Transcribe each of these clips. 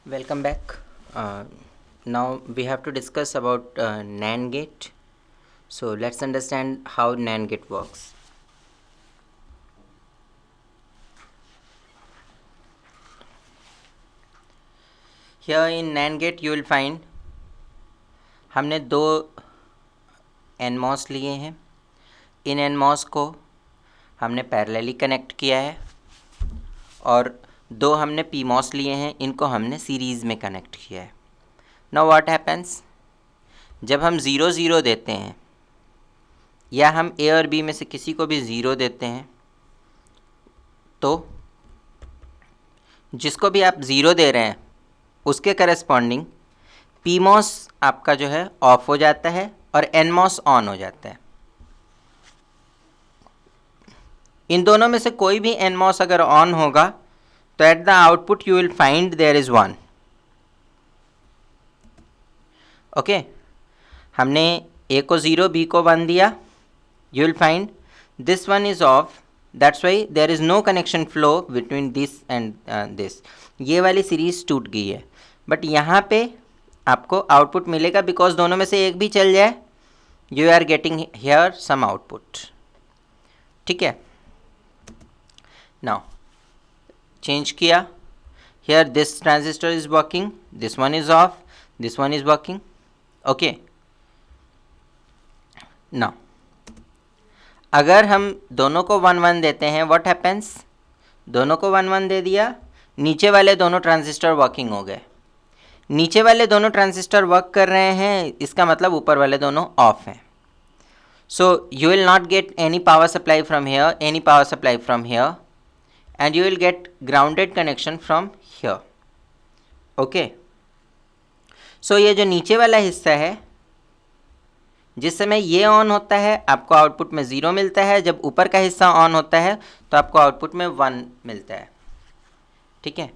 Welcome back. Now we have to discuss about NAND gate. So let's understand how NAND gate works. Here in NAND gate you will find हमने दो NMOS लिए हैं. इन NMOS को हमने parallelly connect किया है और दो हमने PMOS लिए हैं, इनको हमने सीरीज़ में कनेक्ट किया है. नाउ व्हाट हैपेंस, जब हम 0 0 देते हैं या हम A और B में से किसी को भी 0 देते हैं तो जिसको भी आप 0 दे रहे हैं उसके करस्पॉन्डिंग PMOS आपका जो है ऑफ हो जाता है और NMOS ऑन हो जाता है. इन दोनों में से कोई भी NMOS अगर ऑन होगा तो at the output you will find there is 1. Okay, हमने A को 0 B को 1 दिया. You will find this one is off, that's why there is no connection flow between this and this. ये वाली series टूट गई है, बट यहाँ पे आपको आउटपुट मिलेगा बिकॉज दोनों में से एक भी चल जाए you are getting here some output. ठीक है, नाउ चेंज किया. Here this transistor is working, this one is off, this one is working. Okay, now अगर हम दोनों को 1 1 देते हैं व्हाट हैपेंस, दोनों को 1 1 दे दिया, नीचे वाले दोनों ट्रांजिस्टर वर्किंग हो गए. नीचे वाले दोनों ट्रांजिस्टर वर्क कर रहे हैं, इसका मतलब ऊपर वाले दोनों ऑफ हैं. So you will not get any power supply from here, any power supply from here, and you will get grounded connection from here. okay, so ये जो नीचे वाला हिस्सा है, जिस समय ये ऑन होता है आपको आउटपुट में 0 मिलता है, जब ऊपर का हिस्सा ऑन होता है तो आपको आउटपुट में 1 मिलता है. ठीक है,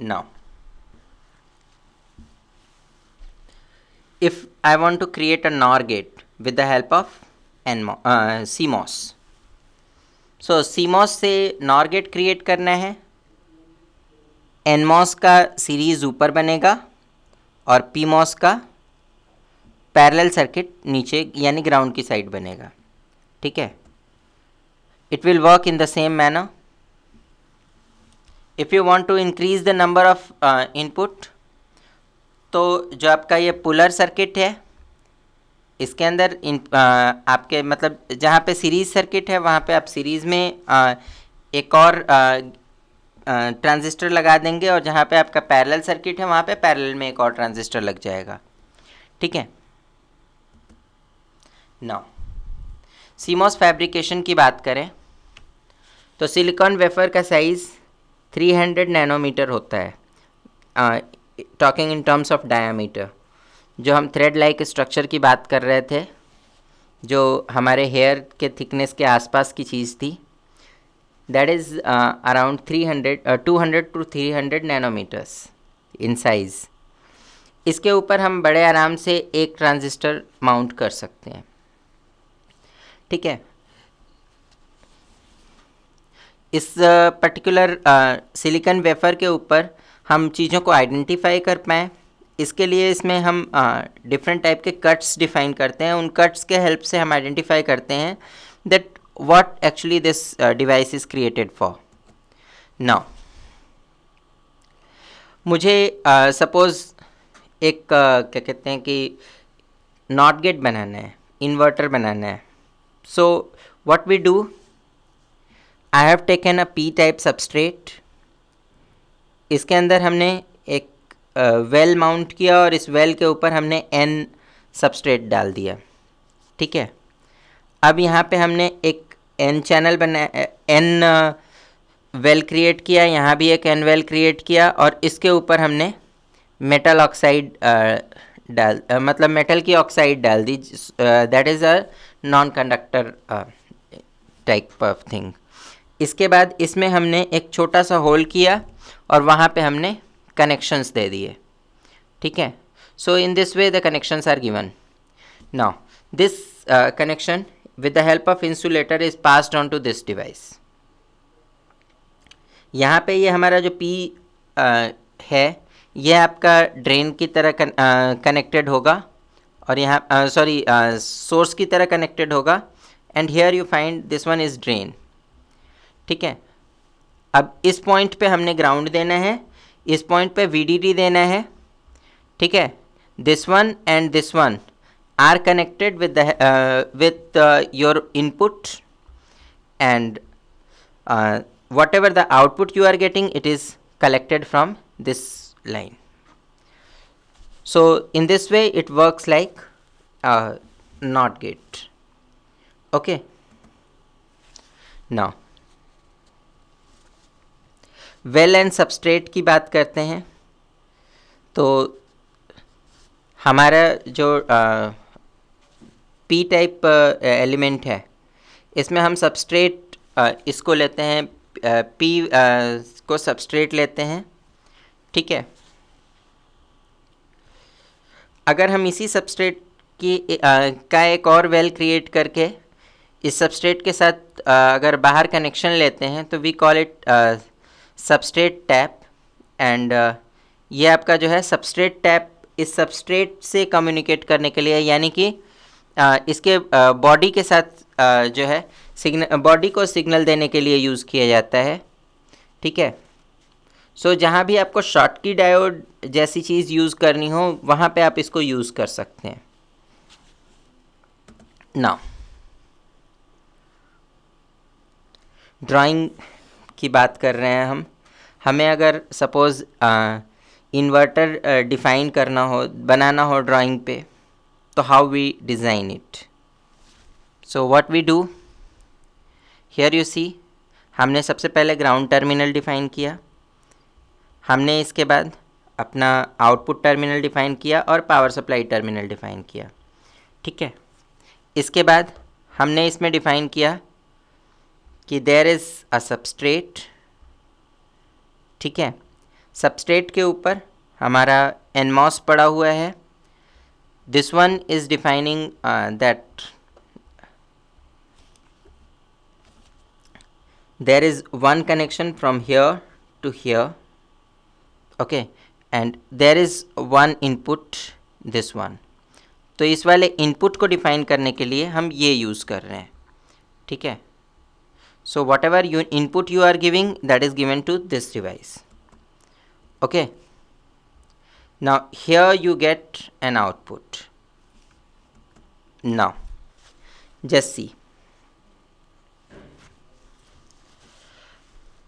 now if I want to create a NOR gate with the help of CMOS. So CMOS से NOR गेट क्रिएट करना है. NMOS का सीरीज़ ऊपर बनेगा और PMOS का पैरेलल सर्किट नीचे यानी ग्राउंड की साइड बनेगा. ठीक है, it will work in the same manner. If you want to increase the number of input, तो जो आपका ये पुलर सर्किट है इसके अंदर आपके मतलब जहाँ पे सीरीज़ सर्किट है वहाँ पे आप सीरीज़ में एक और ट्रांजिस्टर लगा देंगे और जहाँ पे आपका पैरेलल सर्किट है वहाँ पे पैरेलल में एक और ट्रांजिस्टर लग जाएगा. ठीक है, नाउ CMOS फैब्रिकेशन की बात करें तो सिलिकॉन वेफर का साइज़ 300 नैनोमीटर होता है, talking in terms of diameter. जो हम थ्रेड लाइक स्ट्रक्चर की बात कर रहे थे, जो हमारे हेयर के थिकनेस के आसपास की चीज़ थी, that is around 200 to 300 nanometres in size. इसके ऊपर हम बड़े आराम से एक ट्रांजिस्टर माउंट कर सकते हैं. ठीक है, इस पर्टिकुलर सिलिकॉन वेफर के ऊपर हम चीज़ों को आइडेंटिफाई कर पाएँ, इसके लिए इसमें हम डिफरेंट टाइप के कट्स डिफाइन करते हैं. उन कट्स के हेल्प से हम आइडेंटिफाई करते हैं that what actually this device is created for. Now मुझे सपोज़ एक क्या कहते हैं कि नॉट गेट बनाना है, इन्वर्टर बनाना है. So what we do, I have taken a P type substrate. इसके अंदर हमने एक वेल माउंट किया और इस वेल के ऊपर हमने N सबस्ट्रेट डाल दिया. ठीक है, अब यहाँ पे हमने एक N चैनल बनाया, N वेल क्रिएट किया, यहाँ भी एक N वेल क्रिएट किया और इसके ऊपर हमने मेटल ऑक्साइड मतलब मेटल की ऑक्साइड डाल दी. That is a non conductor type of thing. इसके बाद इसमें हमने एक छोटा सा होल किया और वहाँ पे हमने कनेक्शंस दे दिए. ठीक है, so in this way the connections are given. Now this connection with the help of insulator is passed on to this device. यहाँ पे ये हमारा जो P है ये आपका ड्रेन की तरह कनेक्टेड होगा, और यहाँ सॉरी सोर्स की तरह कनेक्टेड होगा, and here you find this one is drain. ठीक है, अब इस पॉइंट पे हमने ग्राउंड देना है, इस पॉइंट पे VDD देना है। ठीक है, this one and this one are connected with your input, and whatever the output you are getting, it is collected from this line. So in this way it works like NOT gate. Okay, now well and substrate की बात करते हैं। तो हमारा जो P type element है, इसमें हम सबस्ट्रेट इसको लेते हैं, P को सबस्ट्रेट लेते हैं। ठीक है, अगर हम इसी सबस्ट्रेट की का एक और वेल क्रिएट करके इस सबस्ट्रेट के साथ अगर बाहर कनेक्शन लेते हैं तो we call it substrate tap, and ये आपका जो है सबस्ट्रेट टैप इस सबस्ट्रेट से कम्युनिकेट करने के लिए, यानी कि इसके बॉडी के साथ जो है बॉडी को सिग्नल देने के लिए यूज़ किया जाता है। ठीक है, सो जहाँ भी आपको शॉटकी डायोड जैसी चीज़ यूज़ करनी हो वहाँ पे आप इसको यूज़ कर सकते हैं। नाउ ड्राइंग की बात कर रहे हैं हम। हमें अगर सपोज़ इन्वर्टर डिफ़ाइन करना हो, बनाना हो ड्राइंग पे, तो how we design it. So what we do, here you see, हमने सबसे पहले ग्राउंड टर्मिनल डिफ़ाइन किया, हमने इसके बाद अपना आउटपुट टर्मिनल डिफ़ाइन किया और पावर सप्लाई टर्मिनल डिफ़ाइन किया। ठीक है, इसके बाद हमने इसमें डिफ़ाइन किया कि देयर इज़ अ सबस्ट्रेट। ठीक है, सबस्ट्रेट के ऊपर हमारा NMOS पड़ा हुआ है। This one is defining that there is one connection from here to here, okay, and there is one input, this one. तो इस वाले इनपुट को डिफाइन करने के लिए हम ये यूज़ कर रहे हैं। ठीक है, so whatever input you are giving, that is given to this device. Okay, now here you get an output. Now just see,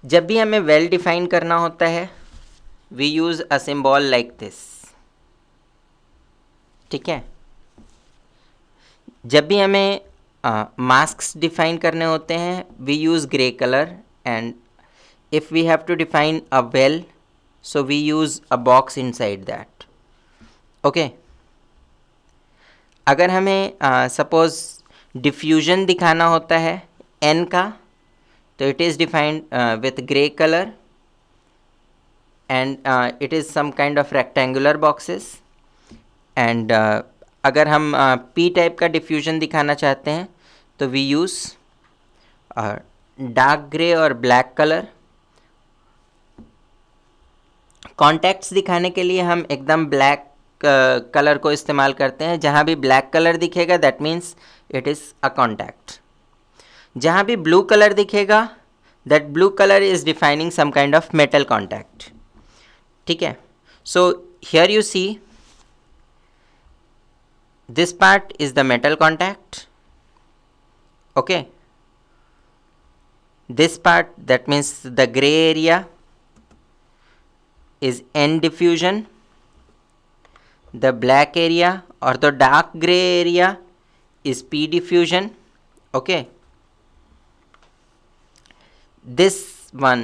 जब भी हमें वेल डिफाइन करना होता है we use a symbol like this. ठीक है, जब भी हमें मास्क्स डिफाइन करने होते हैं we use grey colour, and if we have to define a well so we use a box inside that. Okay, अगर हमें सपोज़ डिफ्यूजन दिखाना होता है N का, तो it is defined with grey colour, and it is some kind of rectangular boxes. And अगर हम P type का डिफ्यूजन दिखाना चाहते हैं तो वी यूज़ डार्क ग्रे और ब्लैक कलर। कॉन्टैक्ट्स दिखाने के लिए हम एकदम ब्लैक कलर को इस्तेमाल करते हैं। जहाँ भी ब्लैक कलर दिखेगा that means it is a contact. जहाँ भी ब्लू कलर दिखेगा that blue colour is defining some kind of metal contact. ठीक है, so here you see, this part is the metal contact. Okay, this part, that means the gray area, is N diffusion. The black area or the dark gray area is P diffusion. Okay, this one,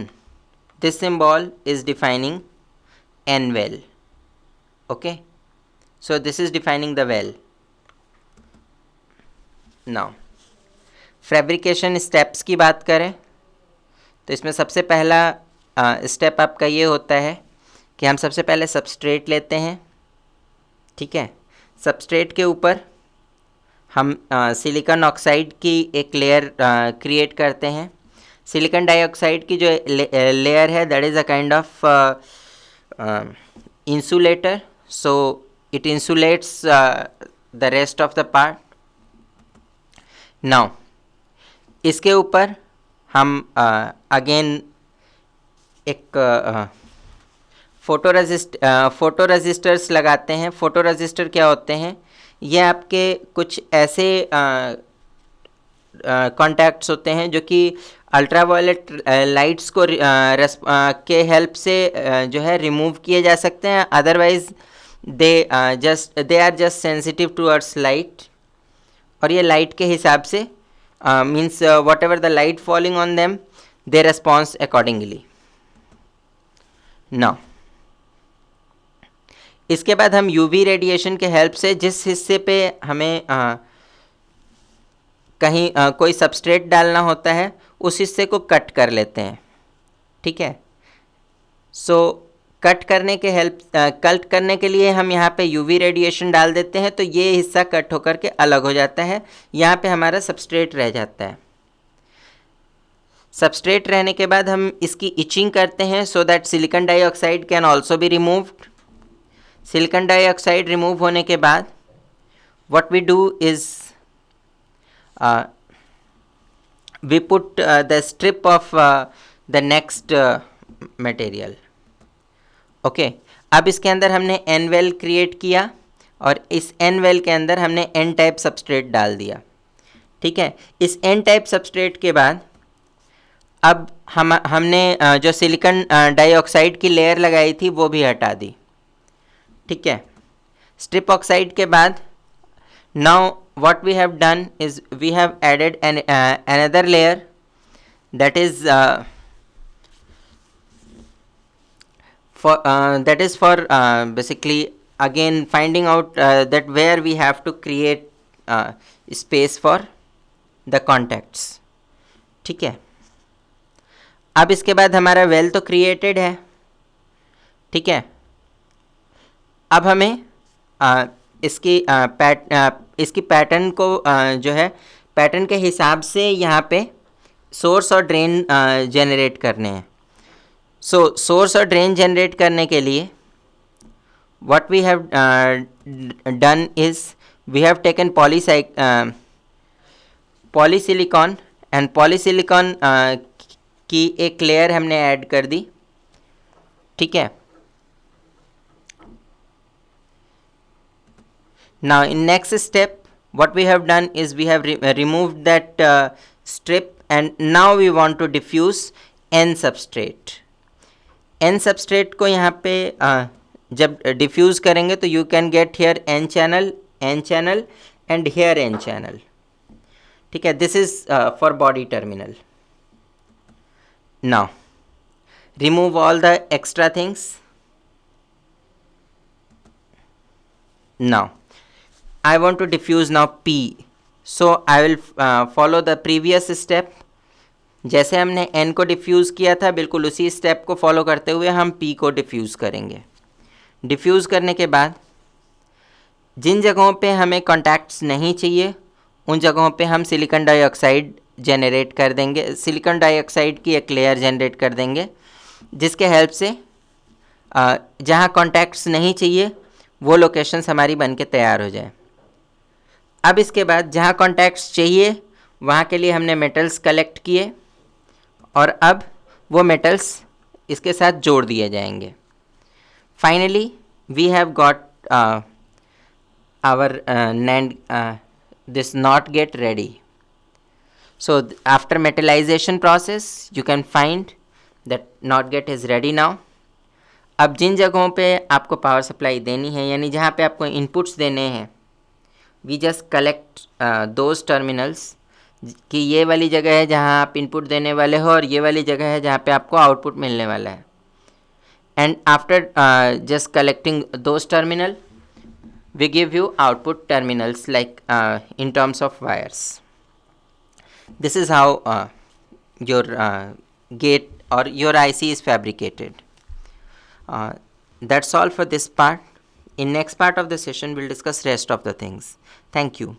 this symbol is defining N well. Okay, so this is defining the well. Now fabrication steps की बात करें तो इसमें सबसे पहला step आपका ये होता है कि हम सबसे पहले सबस्ट्रेट लेते हैं। ठीक है, सबस्ट्रेट के ऊपर हम सिलिकॉन ऑक्साइड की एक लेयर क्रिएट करते हैं सिलिकॉन डाइऑक्साइड की जो लेयर है that is a kind of insulator, so it insulates the rest of the part. Now इसके ऊपर हम अगेन एक फोटो रजिस्टर्स लगाते हैं. फोटो रजिस्टर क्या होते हैं? ये आपके कुछ ऐसे कॉन्टैक्ट्स होते हैं जो कि अल्ट्रावायलेट लाइट्स को के हेल्प से जो है रिमूव किए जा सकते हैं. Otherwise they are just sensitive towards light, और ये लाइट के हिसाब से means whatever the light falling on them they response accordingly. Now इसके बाद हम यूवी रेडिएशन के हेल्प से जिस हिस्से पे हमें कहीं कोई सबस्ट्रेट डालना होता है उस हिस्से को कट कर लेते हैं. ठीक है. सो कट करने के लिए हम यहाँ पे यूवी रेडिएशन डाल देते हैं, तो ये हिस्सा कट होकर के अलग हो जाता है. यहाँ पे हमारा सबस्ट्रेट रह जाता है. सबस्ट्रेट रहने के बाद हम इसकी इचिंग करते हैं so that silicon dioxide can also be removed. Silicon dioxide remove होने के बाद what we do is we put the strip of the next material. ओके. अब इसके अंदर हमने एन वेल क्रिएट किया और इस एन वेल के अंदर हमने एन टाइप सबस्ट्रेट डाल दिया. ठीक है. इस एन टाइप सबस्ट्रेट के बाद अब हमने जो सिलिकॉन डाइऑक्साइड की लेयर लगाई थी वो भी हटा दी. ठीक है. स्ट्रिप ऑक्साइड के बाद now what we have done is we have added another layer that is for basically again finding out that where we have to create space for the contacts. ठीक है. अब इसके बाद हमारा वेल तो created है. ठीक है. अब हमें इसकी पैटर्न को जो है पैटर्न के हिसाब से यहाँ पे सोर्स और ड्रेन जनरेट करने हैं. सो सोर्स और ड्रेन जनरेट करने के लिए what we have done is we have taken polysilicon and polysilicon की एक लेयर हमने ऐड कर दी. ठीक है. Now in next step what we have done is we have removed that strip and now we want to diffuse N substrate. N substrate को यहाँ पे जब diffuse करेंगे तो you can get here N channel and here N channel. ठीक है. This is for body terminal. Now remove all the extra things. Now I want to diffuse now P, so I will follow the previous step. जैसे हमने N को diffuse किया था बिल्कुल उसी step को फॉलो करते हुए हम P को डिफ्यूज़ करेंगे. डिफ्यूज़ करने के बाद जिन जगहों पे हमें कॉन्टैक्ट्स नहीं चाहिए उन जगहों पे हम सिलिकॉन डाइऑक्साइड जनरेट कर देंगे. सिलिकॉन डाइऑक्साइड की एक लेयर जनरेट कर देंगे जिसके हेल्प से जहाँ कॉन्टैक्ट्स नहीं चाहिए वो लोकेशंस हमारी बन के तैयार हो जाए. अब इसके बाद जहाँ कॉन्टैक्ट्स चाहिए वहाँ के लिए हमने मेटल्स कलेक्ट किए और अब वो मेटल्स इसके साथ जोड़ दिए जाएंगे. Finally we have got our this NOT gate ready. So after metallization process you can find that NOT gate is ready now. अब जिन जगहों पे आपको पावर सप्लाई देनी है यानी जहाँ पे आपको इनपुट्स देने हैं we just collect those terminals कि ये वाली जगह है जहाँ आप इनपुट देने वाले हो और ये वाली जगह है जहाँ पे आपको आउटपुट मिलने वाला है. And after just collecting those terminal we give you output terminals like in terms of wires. This is how your gate or your IC is fabricated. That's all for this part. In next part of the session we'll discuss rest of the things. Thank you.